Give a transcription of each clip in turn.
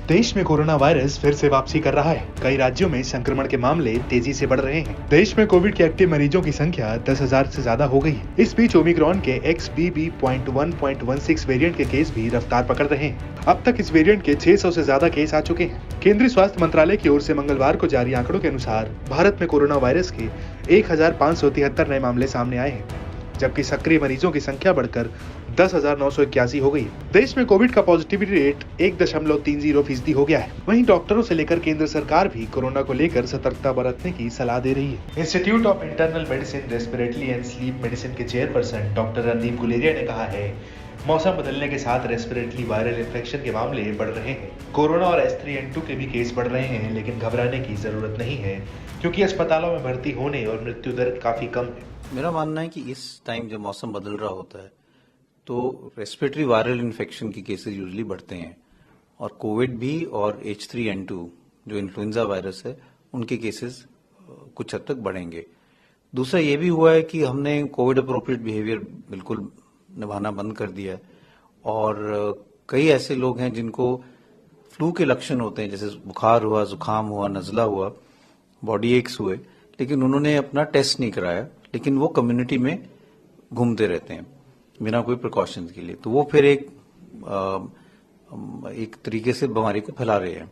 देश में corona virus फिर से वापसी कर रहा है। कई राज्यों में संक्रमण के मामले तेजी से बढ़ रहे हैं। देश में कोविड के एक्टिव मरीजों की संख्या 10,000 से ज्यादा हो गई है। इस बीच ओमिक्रॉन के XBB.1.16 वेरिएंट के केस भी रफ्तार पकड़ रहे हैं। अब तक इस वेरिएंट के 600 से ज्यादा केस आ चुके हैं। केंद्रीय स्वास्थ्य मंत्रालय की ओर से मंगलवार को जारी आंकड़ों के अनुसार भारत में कोरोना वायरस के 1,573 नए मामले सामने आए हैं, जबकि सक्रिय मरीजों की संख्या बढ़कर 10,981 हो गई। देश में कोविड का पॉजिटिविटी रेट 1.30% हो गया है। वहीं डॉक्टरों से लेकर केंद्र सरकार भी कोरोना को लेकर सतर्कता बरतने की सलाह दे रही है। Institute of internal medicine, respiratory and sleep medicine के चेयरपर्सन डॉक्टर रणदीप गुलेरिया ने कहा है, मौसम बदलने के साथ रेस्पिरेटरी वायरल इन्फेक्शन के मामले बढ़ रहे हैं। कोरोना और H3N2 के भी केस बढ़ रहे हैं, लेकिन घबराने की जरूरत नहीं है, क्योंकि अस्पतालों में भर्ती होने और मृत्यु दर काफी कम है। मेरा मानना है कि इस टाइम जब मौसम बदल रहा होता है तो रेस्पिरेटरी वायरल इन्फेक्शन की केसेस यूजुअली बढ़ते हैं, और कोविड भी और H3N2 जो इन्फ्लुएंजा वायरस है उनके केसेस कुछ हद तक बढ़ेंगे। दूसरा ये भी हुआ है कि हमने कोविड अप्रोप्रिएट बिहेवियर बिल्कुल निभाना बंद कर दिया है, और कई ऐसे लोग हैं जिनको फ्लू के लक्षण होते हैं, जैसे बुखार हुआ, जुकाम हुआ, नजला हुआ, बॉडी एक्स हुए, लेकिन उन्होंने अपना टेस्ट नहीं कराया, लेकिन वो कम्युनिटी में घूमते रहते हैं बिना कोई प्रिकॉशंस के लिए, तो वो फिर एक तरीके से बीमारी को फैला रहे हैं।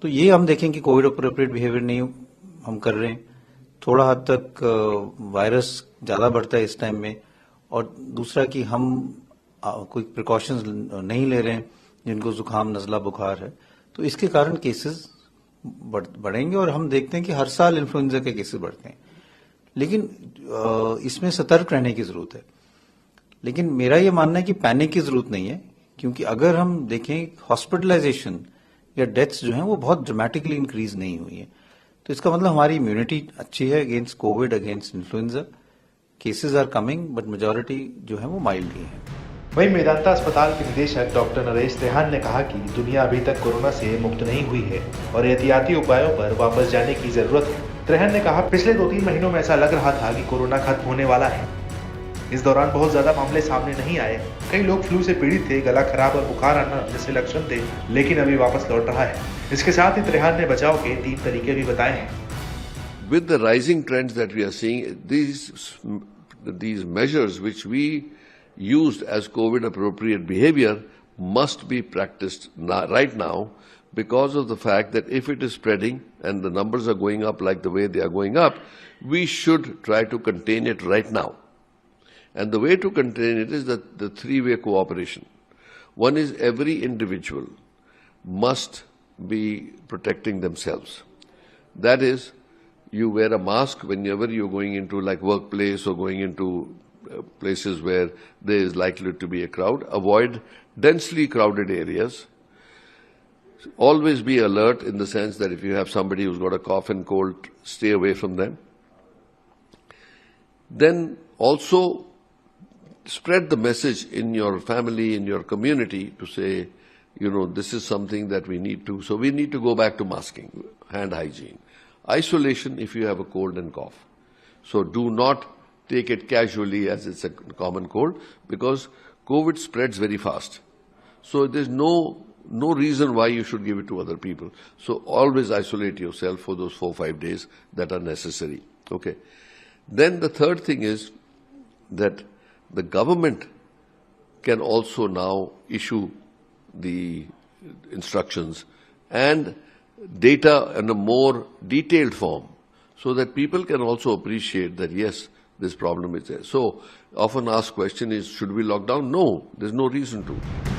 तो ये हम देखें कि कोविड अप्रोप्रिएट बिहेवियर नहीं हम कर रहे हैं, थोड़ा हद तक वायरस ज्यादा बढ़ता है इस टाइम में, और दूसरा कि हम कोई प्रिकॉशंस नहीं ले रहे हैं जिनको जुकाम, नजला, बुखार है, तो इसके कारण केसेस बढ़ेंगे। और हम देखते हैं कि हर साल इन्फ्लुएंजा के केसेस बढ़ते हैं, लेकिन इसमें सतर्क रहने की जरूरत है। लेकिन मेरा ये मानना है कि पैनिक की जरूरत नहीं है, क्योंकि अगर हम देखें हॉस्पिटलाइजेशन या डेथ्स जो हैं वो बहुत ड्रामेटिकली इंक्रीज नहीं हुई है, तो इसका मतलब हमारी इम्यूनिटी अच्छी है against COVID, against influenza. Cases are coming, but majority जो है वो माइल्डली है। वहीं मेदांता अस्पताल के निदेशक डॉक्टर नरेश त्रेहान ने कहा कि दुनिया अभी तक कोरोना से मुक्त नहीं हुई है और एहतियाती उपायों पर वापस जाने की जरूरत है। त्रेहान ने कहा, पिछले 2-3 महीनों में ऐसा लग रहा था कि कोरोना खत्म होने वाला है। इस दौरान बहुत ज्यादा मामले सामने नहीं आए। कई लोग फ्लू से पीड़ित थे, गला खराब और बुखार आना जैसे लक्षण थे, लेकिन अभी वापस लौट रहा है। इसके साथ ही त्रेहान ने बचाव के 3 तरीके भी बताए हैं। With the rising trends that we are seeing, these measures which we used as COVID appropriate behavior must be practiced right now, because of the fact that if it is spreading and the numbers are going up like the way they are going up, we should try to contain it right now. And the way to contain it is the three-way cooperation. One is every individual must be protecting themselves. That is, you wear a mask whenever you're going into like workplace or going into places where there is likely to be a crowd. Avoid densely crowded areas. Always be alert in the sense that if you have somebody who's got a cough and cold, stay away from them. Then also spread the message in your family, in your community, to say, this is something that we need to. So we need to go back to masking, hand hygiene. Isolation if you have a cold and cough. So do not take it casually as it's a common cold, because COVID spreads very fast. So there's no reason why you should give it to other people. So always isolate yourself for those 4-5 days that are necessary. Okay. Then the third thing is that the government can also now issue the instructions and data in a more detailed form, so that people can also appreciate that, yes, this problem is there. So often asked question is, should we lock down? No, there's no reason to.